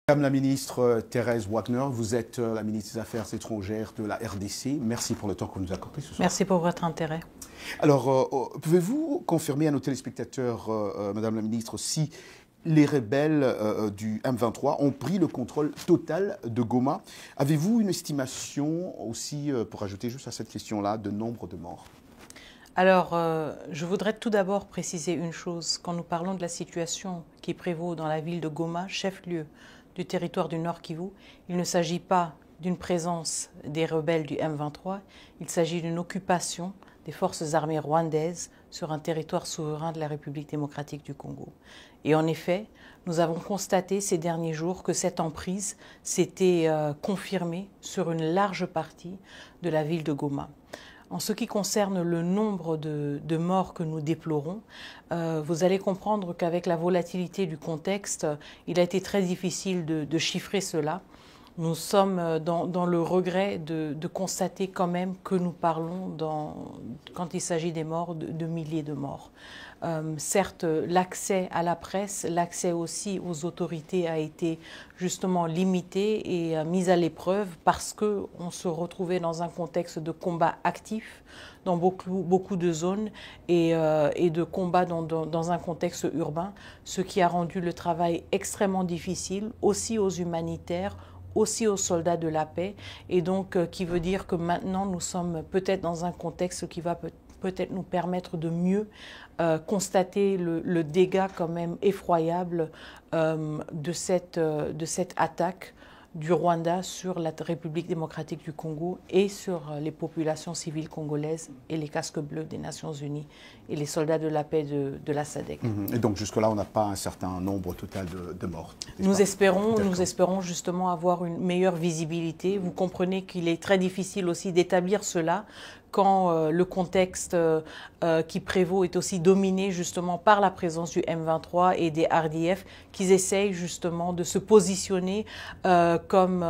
Madame la ministre Thérèse Wagner, vous êtes la ministre des Affaires étrangères de la RDC. Merci pour le temps que vous nous accordez ce soir. Merci pour votre intérêt. Alors, pouvez-vous confirmer à nos téléspectateurs, Madame la ministre, si les rebelles du M23 ont pris le contrôle total de Goma? Avez-vous une estimation aussi, pour ajouter juste à cette question-là, de nombre de morts? Alors, je voudrais tout d'abord préciser une chose. Quand nous parlons de la situation qui prévaut dans la ville de Goma, chef-lieu du territoire du Nord Kivu, il ne s'agit pas d'une présence des rebelles du M23, il s'agit d'une occupation des forces armées rwandaises sur un territoire souverain de la République démocratique du Congo. Et en effet, nous avons constaté ces derniers jours que cette emprise s'était confirmée sur une large partie de la ville de Goma. En ce qui concerne le nombre de morts que nous déplorons, vous allez comprendre qu'avec la volatilité du contexte, il a été très difficile de chiffrer cela. Nous sommes dans le regret de constater quand même que nous parlons, quand il s'agit des morts, de milliers de morts. Certes, l'accès à la presse, l'accès aussi aux autorités a été justement limité et mis à l'épreuve parce qu'on se retrouvait dans un contexte de combat actif dans beaucoup de zones et de combat dans un contexte urbain, ce qui a rendu le travail extrêmement difficile, aussi aux humanitaires, aussi aux soldats de la paix, et donc qui veut dire que maintenant nous sommes peut-être dans un contexte qui va peut-être nous permettre de mieux constater le dégât quand même effroyable de cette attaque du Rwanda sur la République démocratique du Congo et sur les populations civiles congolaises et les casques bleus des Nations Unies et les soldats de la paix de la SADC. Et donc jusque-là, on n'a pas un certain nombre total de morts? Nous espérons justement avoir une meilleure visibilité. Vous comprenez qu'il est très difficile aussi d'établir cela quand le contexte qui prévaut est aussi dominé justement par la présence du M23 et des RDF qui essayent justement de se positionner comme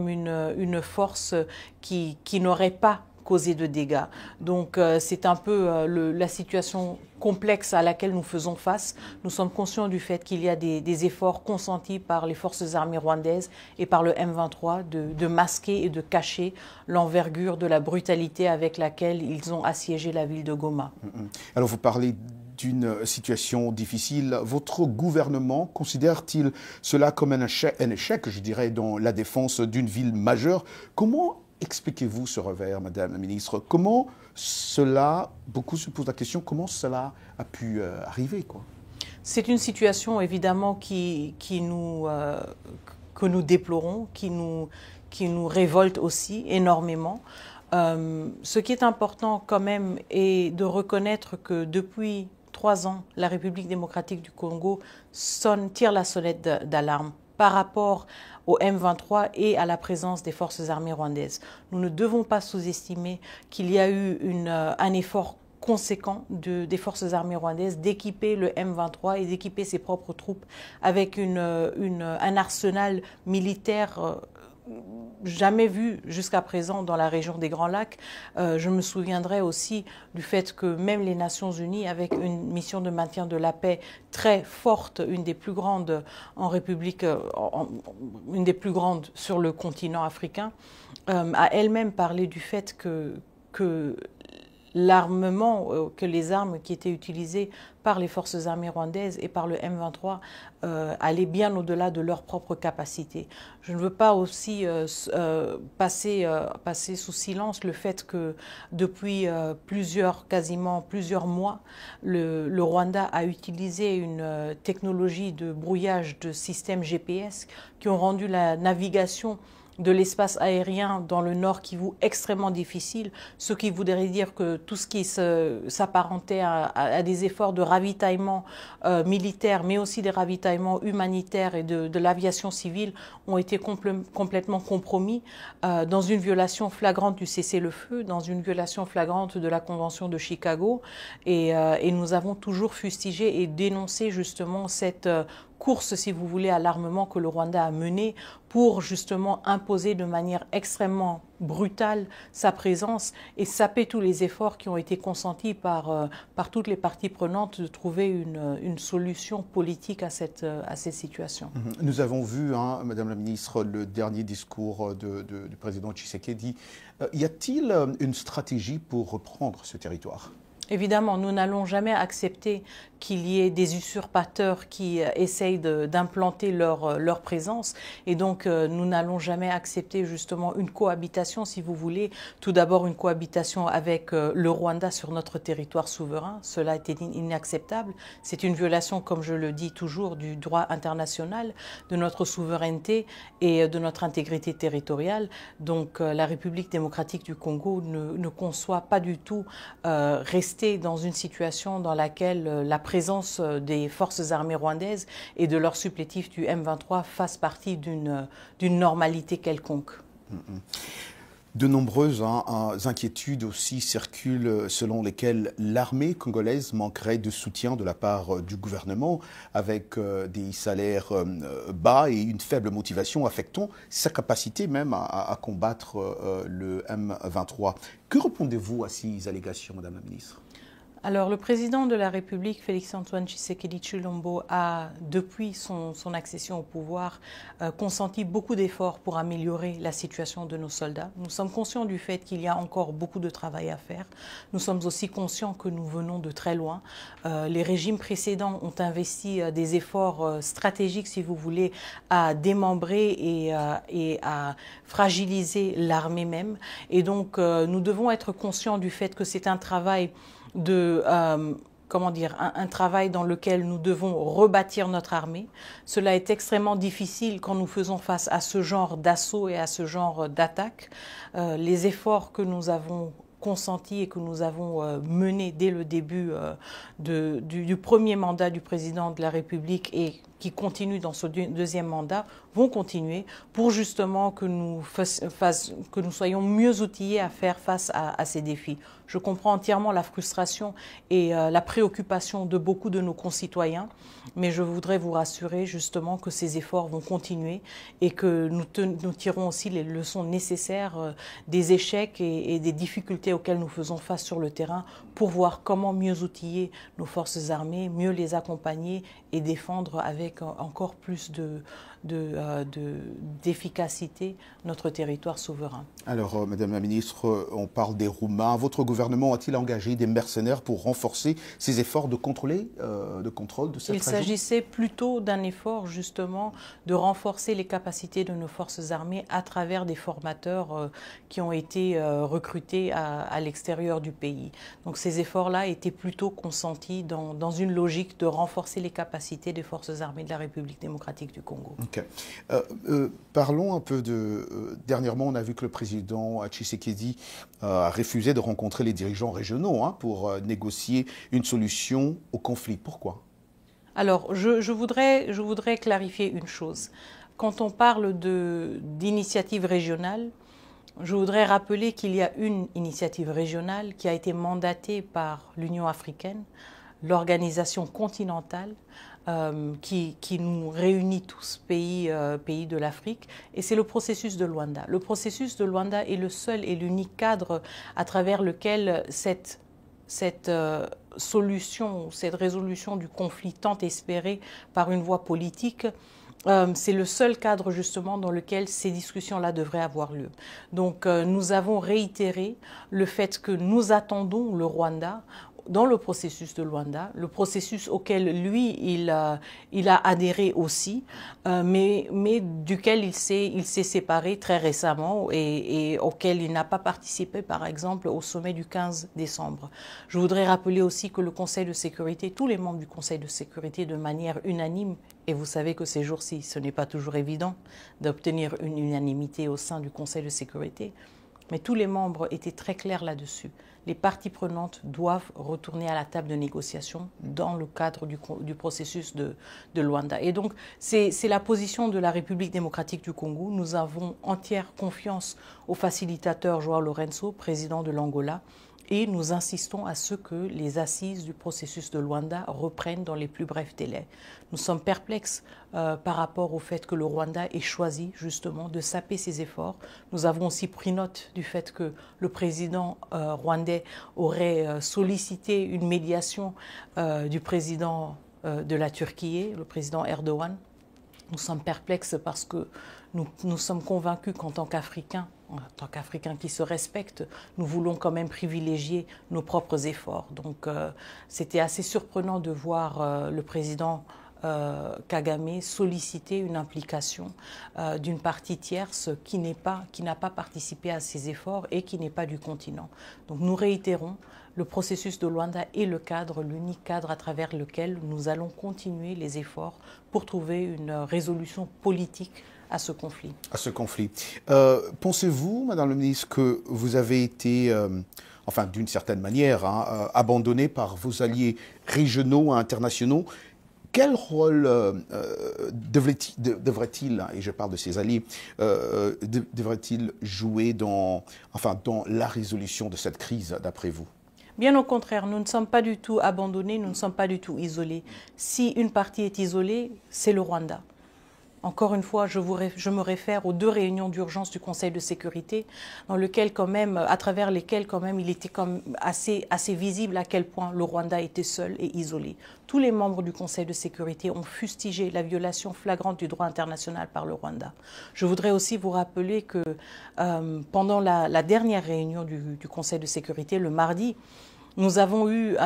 une force qui n'aurait pas causé de dégâts. Donc c'est un peu la situation complexe à laquelle nous faisons face. Nous sommes conscients du fait qu'il y a des efforts consentis par les forces armées rwandaises et par le M23 de masquer et de cacher l'envergure de la brutalité avec laquelle ils ont assiégé la ville de Goma. Alors vous parlez d'une situation difficile. Votre gouvernement considère-t-il cela comme un échec, je dirais, dans la défense d'une ville majeure? Comment expliquez-vous ce revers, Madame la Ministre? Comment cela, beaucoup se posent la question, comment cela a pu arriver, quoi? C'est une situation évidemment que nous déplorons, qui nous révolte aussi énormément. Ce qui est important quand même est de reconnaître que depuis 3 ans, la République démocratique du Congo tire la sonnette d'alarme par rapport au M23 et à la présence des forces armées rwandaises. Nous ne devons pas sous-estimer qu'il y a eu un effort conséquent des forces armées rwandaises d'équiper le M23 et d'équiper ses propres troupes avec un arsenal militaire jamais vu jusqu'à présent dans la région des Grands Lacs. Je me souviendrai aussi du fait que même les Nations Unies, avec une mission de maintien de la paix très forte, une des plus grandes en République, une des plus grandes sur le continent africain, a elle-même parlé du fait que l'armement, que les armes qui étaient utilisées par les forces armées rwandaises et par le M23 allaient bien au-delà de leurs propres capacités. Je ne veux pas aussi passer sous silence le fait que depuis quasiment plusieurs mois, le Rwanda a utilisé une technologie de brouillage de systèmes GPS qui ont rendu la navigation de l'espace aérien dans le Nord Kivu extrêmement difficile, ce qui voudrait dire que tout ce qui s'apparentait à des efforts de ravitaillement militaire, mais aussi des ravitaillements humanitaires et de l'aviation civile ont été complètement compromis dans une violation flagrante du cessez-le-feu, dans une violation flagrante de la Convention de Chicago. Et nous avons toujours fustigé et dénoncé justement cette course, si vous voulez, à l'armement que le Rwanda a menée pour justement imposer de manière extrêmement brutale sa présence et saper tous les efforts qui ont été consentis par toutes les parties prenantes de trouver une solution politique à cette situation. Nous avons vu, hein, Madame la Ministre, le dernier discours du président Tshisekedi. Y a-t-il une stratégie pour reprendre ce territoire ? Évidemment, nous n'allons jamais accepter qu'il y ait des usurpateurs qui essayent d'implanter leur présence. Et donc, nous n'allons jamais accepter justement une cohabitation, si vous voulez. Tout d'abord, une cohabitation avec le Rwanda sur notre territoire souverain. Cela était inacceptable. C'est une violation, comme je le dis toujours, du droit international, de notre souveraineté et de notre intégrité territoriale. Donc, la République démocratique du Congo ne conçoit pas du tout rester dans une situation dans laquelle la présence des forces armées rwandaises et de leurs supplétifs du M23 fasse partie d'une normalité quelconque. De nombreuses inquiétudes aussi circulent selon lesquelles l'armée congolaise manquerait de soutien de la part du gouvernement avec des salaires bas et une faible motivation affectant sa capacité même à combattre le M23. Que répondez-vous à ces allégations, Madame la Ministre ? Alors, le président de la République, Félix-Antoine Tshisekedi Tshilombo, a, depuis son accession au pouvoir, consenti beaucoup d'efforts pour améliorer la situation de nos soldats. Nous sommes conscients du fait qu'il y a encore beaucoup de travail à faire. Nous sommes aussi conscients que nous venons de très loin. Les régimes précédents ont investi des efforts stratégiques, si vous voulez, à démembrer et à fragiliser l'armée même. Et donc, nous devons être conscients du fait que c'est un travail un travail dans lequel nous devons rebâtir notre armée. Cela est extrêmement difficile quand nous faisons face à ce genre d'assaut et à ce genre d'attaque. Les efforts que nous avons consentis et que nous avons menés dès le début du premier mandat du président de la République et qui continuent dans ce deuxième mandat vont continuer pour justement que nous soyons mieux outillés à faire face à ces défis. Je comprends entièrement la frustration et la préoccupation de beaucoup de nos concitoyens, mais je voudrais vous rassurer justement que ces efforts vont continuer et que nous tirons aussi les leçons nécessaires des échecs et des difficultés auxquelles nous faisons face sur le terrain pour voir comment mieux outiller nos forces armées, mieux les accompagner et défendre avec encore plus d'efficacité notre territoire souverain. Alors, Madame la Ministre, on parle des Roumains. Votre gouvernement a-t-il engagé des mercenaires pour renforcer ses efforts de contrôle de cette région ? Il s'agissait plutôt d'un effort, justement, de renforcer les capacités de nos forces armées à travers des formateurs qui ont été recrutés à l'extérieur du pays. Donc, ces efforts-là étaient plutôt consentis dans une logique de renforcer les capacités des forces armées de la République démocratique du Congo. Okay. Parlons un peu dernièrement, on a vu que le président Tshisekedi a refusé de rencontrer les dirigeants régionaux pour négocier une solution au conflit. Pourquoi ? Alors, je voudrais clarifier une chose. Quand on parle d'initiative régionale, je voudrais rappeler qu'il y a une initiative régionale qui a été mandatée par l'Union africaine, l'organisation continentale, qui nous réunit tous, pays de l'Afrique, et c'est le processus de Luanda. Le processus de Luanda est le seul et l'unique cadre à travers lequel cette solution, cette résolution du conflit tant espérée par une voie politique, c'est le seul cadre justement dans lequel ces discussions-là devraient avoir lieu. Donc nous avons réitéré le fait que nous attendons le Rwanda dans le processus de Luanda, le processus auquel lui, il a adhéré aussi, mais duquel il s'est séparé très récemment et auquel il n'a pas participé, par exemple, au sommet du 15 décembre. Je voudrais rappeler aussi que le Conseil de sécurité, tous les membres du Conseil de sécurité, de manière unanime, et vous savez que ces jours-ci, ce n'est pas toujours évident d'obtenir une unanimité au sein du Conseil de sécurité, mais tous les membres étaient très clairs là-dessus. Les parties prenantes doivent retourner à la table de négociation dans le cadre du processus de Luanda. Et donc, c'est la position de la République démocratique du Congo. Nous avons entière confiance au facilitateur João Lourenço, président de l'Angola, Et nous insistons à ce que les assises du processus de Luanda reprennent dans les plus brefs délais. Nous sommes perplexes par rapport au fait que le Rwanda ait choisi justement de saper ses efforts. Nous avons aussi pris note du fait que le président rwandais aurait sollicité une médiation du président de la Turquie, le président Erdogan. Nous sommes perplexes parce que nous sommes convaincus qu'en tant qu'Africains qui se respectent, nous voulons quand même privilégier nos propres efforts. Donc c'était assez surprenant de voir le président Kagame solliciter une implication d'une partie tierce qui n'a pas participé à ces efforts et qui n'est pas du continent. Donc nous réitérons, le processus de Luanda est le cadre, l'unique cadre à travers lequel nous allons continuer les efforts pour trouver une résolution politique à ce conflit. À ce conflit. Pensez-vous, Madame la Ministre, que vous avez été, enfin d'une certaine manière, abandonné par vos alliés régionaux et internationaux? Quel rôle devrait-il, et je parle de ses alliés, devrait-il jouer dans la résolution de cette crise, d'après vous? Bien au contraire, nous ne sommes pas du tout abandonnés, nous ne sommes pas du tout isolés. Si une partie est isolée, c'est le Rwanda. Encore une fois, je me réfère aux 2 réunions d'urgence du Conseil de sécurité, dans lequel quand même, à travers lesquelles quand même, il était comme assez visible à quel point le Rwanda était seul et isolé. Tous les membres du Conseil de sécurité ont fustigé la violation flagrante du droit international par le Rwanda. Je voudrais aussi vous rappeler que pendant la dernière réunion du Conseil de sécurité, le mardi, nous avons eu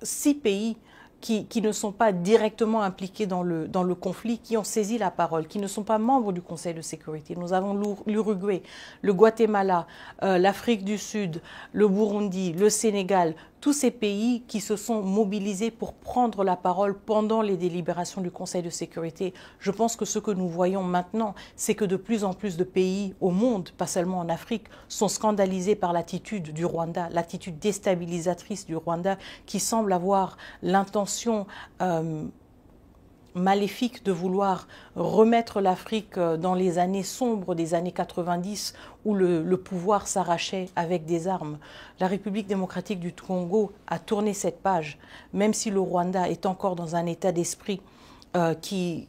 6 pays qui ne sont pas directement impliqués dans le conflit, qui ont saisi la parole, qui ne sont pas membres du Conseil de sécurité. Nous avons l'Uruguay, le Guatemala, l'Afrique du Sud, le Burundi, le Sénégal, tous ces pays qui se sont mobilisés pour prendre la parole pendant les délibérations du Conseil de sécurité. Je pense que ce que nous voyons maintenant, c'est que de plus en plus de pays au monde, pas seulement en Afrique, sont scandalisés par l'attitude du Rwanda, l'attitude déstabilisatrice du Rwanda, qui semble avoir l'intention maléfique de vouloir remettre l'Afrique dans les années sombres des années 90 où le pouvoir s'arrachait avec des armes. La République démocratique du Congo a tourné cette page, même si le Rwanda est encore dans un état d'esprit qui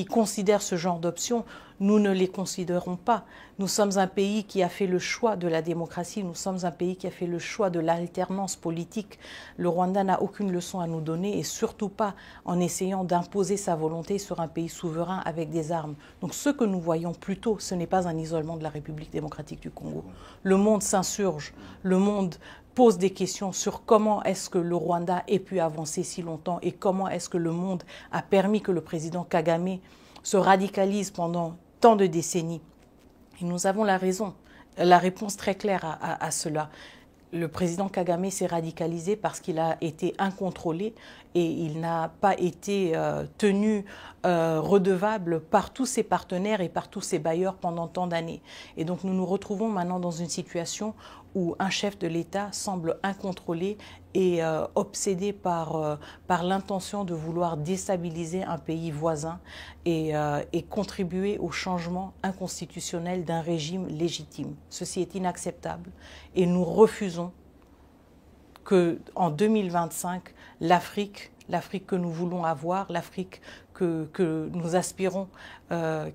considère ce genre d'options. Nous ne les considérons pas. Nous sommes un pays qui a fait le choix de la démocratie, nous sommes un pays qui a fait le choix de l'alternance politique. Le Rwanda n'a aucune leçon à nous donner et surtout pas en essayant d'imposer sa volonté sur un pays souverain avec des armes. Donc ce que nous voyons plutôt, ce n'est pas un isolement de la République démocratique du Congo. Le monde s'insurge, le monde pose des questions sur comment est-ce que le Rwanda ait pu avancer si longtemps et comment est-ce que le monde a permis que le président Kagame se radicalise pendant tant de décennies. Et nous avons la réponse très claire à cela. Le président Kagame s'est radicalisé parce qu'il a été incontrôlé et il n'a pas été tenu redevable par tous ses partenaires et par tous ses bailleurs pendant tant d'années. Et donc nous nous retrouvons maintenant dans une situation où un chef de l'État semble incontrôlé et obsédé par l'intention de vouloir déstabiliser un pays voisin et contribuer au changement inconstitutionnel d'un régime légitime. Ceci est inacceptable et nous refusons qu'en 2025, l'Afrique que nous voulons avoir, l'Afrique que nous aspirons,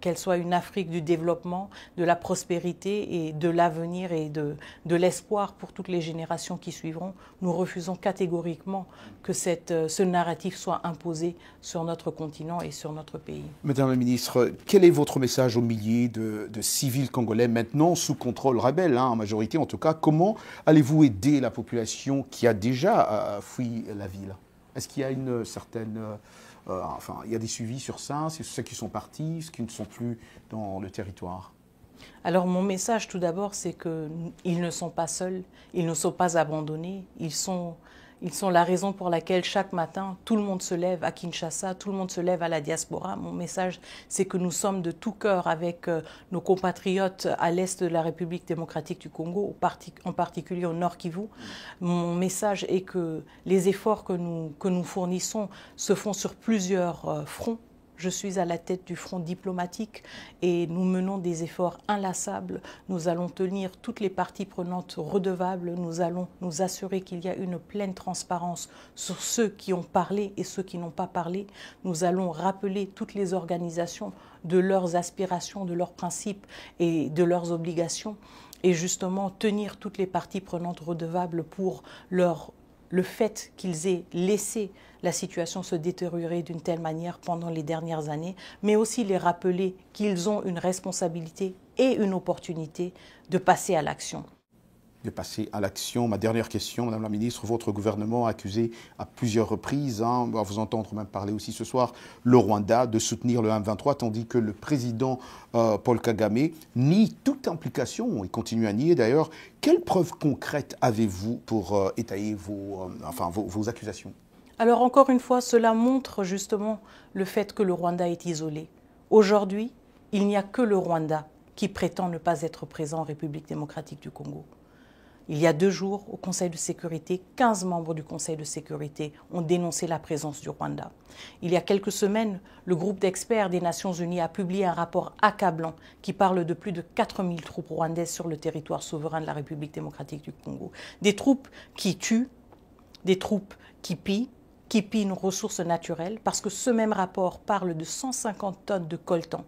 qu'elle soit une Afrique du développement, de la prospérité et de l'avenir et de l'espoir pour toutes les générations qui suivront. Nous refusons catégoriquement que ce narratif soit imposé sur notre continent et sur notre pays. Madame la Ministre, quel est votre message aux milliers de civils congolais maintenant sous contrôle rebelle, en majorité en tout cas? Comment allez-vous aider la population qui a déjà fui la ville? Est-ce qu'il y a une certaine... il y a des suivis sur ça, c'est ceux qui sont partis, ceux qui ne sont plus dans le territoire? Alors mon message tout d'abord, c'est qu'ils ne sont pas seuls, ils ne sont pas abandonnés, ils sont la raison pour laquelle chaque matin, tout le monde se lève à Kinshasa, tout le monde se lève à la diaspora. Mon message, c'est que nous sommes de tout cœur avec nos compatriotes à l'est de la République démocratique du Congo, en particulier au Nord Kivu. Mon message est que les efforts que nous fournissons se font sur plusieurs fronts. je suis à la tête du front diplomatique et nous menons des efforts inlassables. Nous allons tenir toutes les parties prenantes redevables. Nous allons nous assurer qu'il y a une pleine transparence sur ceux qui ont parlé et ceux qui n'ont pas parlé. Nous allons rappeler toutes les organisations de leurs aspirations, de leurs principes et de leurs obligations. Et justement tenir toutes les parties prenantes redevables pour le fait qu'ils aient laissé la situation se détériorer d'une telle manière pendant les dernières années, mais aussi les rappeler qu'ils ont une responsabilité et une opportunité de passer à l'action. De passer à l'action. Ma dernière question, Madame la Ministre, votre gouvernement a accusé à plusieurs reprises, on va vous entendre même parler aussi ce soir, le Rwanda de soutenir le M23, tandis que le président Paul Kagame nie toute implication, il continue à nier d'ailleurs. Quelles preuves concrètes avez-vous pour étayer vos accusations? Alors encore une fois, cela montre justement le fait que le Rwanda est isolé. Aujourd'hui, il n'y a que le Rwanda qui prétend ne pas être présent en République démocratique du Congo. Il y a 2 jours, au Conseil de sécurité, 15 membres du Conseil de sécurité ont dénoncé la présence du Rwanda. Il y a quelques semaines, le groupe d'experts des Nations Unies a publié un rapport accablant qui parle de plus de 4000 troupes rwandaises sur le territoire souverain de la République démocratique du Congo. Des troupes qui tuent, des troupes qui pillent nos ressources naturelles, parce que ce même rapport parle de 150 tonnes de coltan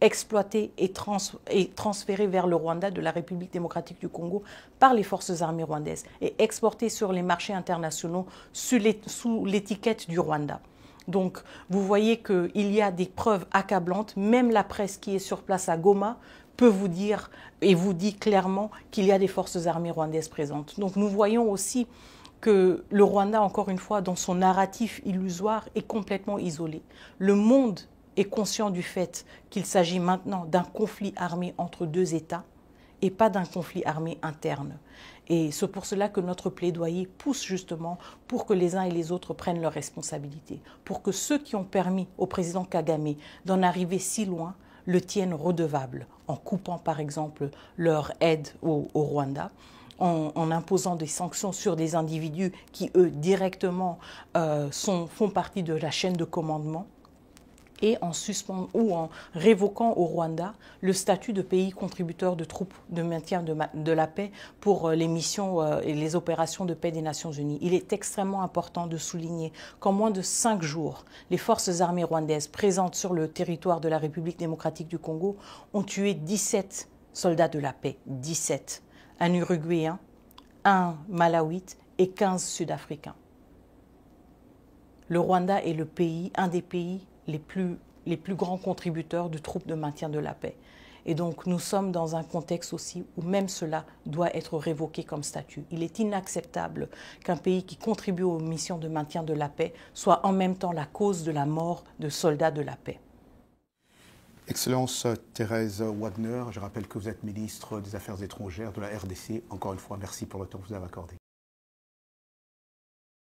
exploité et transféré vers le Rwanda de la République démocratique du Congo par les forces armées rwandaises et exporté sur les marchés internationaux sous l'étiquette du Rwanda. Donc, vous voyez qu'il y a des preuves accablantes. Même la presse qui est sur place à Goma peut vous dire et vous dit clairement qu'il y a des forces armées rwandaises présentes. Donc, nous voyons aussi que le Rwanda, encore une fois, dans son narratif illusoire, est complètement isolé. Le monde est conscient du fait qu'il s'agit maintenant d'un conflit armé entre 2 États et pas d'un conflit armé interne. Et c'est pour cela que notre plaidoyer pousse justement pour que les uns et les autres prennent leurs responsabilités, pour que ceux qui ont permis au président Kagame d'en arriver si loin le tiennent redevable, en coupant par exemple leur aide au Rwanda, en imposant des sanctions sur des individus qui, eux, directement font partie de la chaîne de commandement, et en suspendant ou en révoquant au Rwanda le statut de pays contributeur de troupes de maintien de la paix pour les missions et les opérations de paix des Nations Unies. Il est extrêmement important de souligner qu'en moins de 5 jours, les forces armées rwandaises présentes sur le territoire de la République démocratique du Congo ont tué 17 soldats de la paix, 17, un Uruguayen, un Malawite et 15 Sud-Africains. Le Rwanda est un des pays les plus grands contributeurs de troupes de maintien de la paix. Et donc nous sommes dans un contexte aussi où même cela doit être révoqué comme statut. Il est inacceptable qu'un pays qui contribue aux missions de maintien de la paix soit en même temps la cause de la mort de soldats de la paix. Excellence Thérèse Wagner, je rappelle que vous êtes ministre des Affaires étrangères de la RDC. Encore une fois, merci pour le temps que vous avez accordé.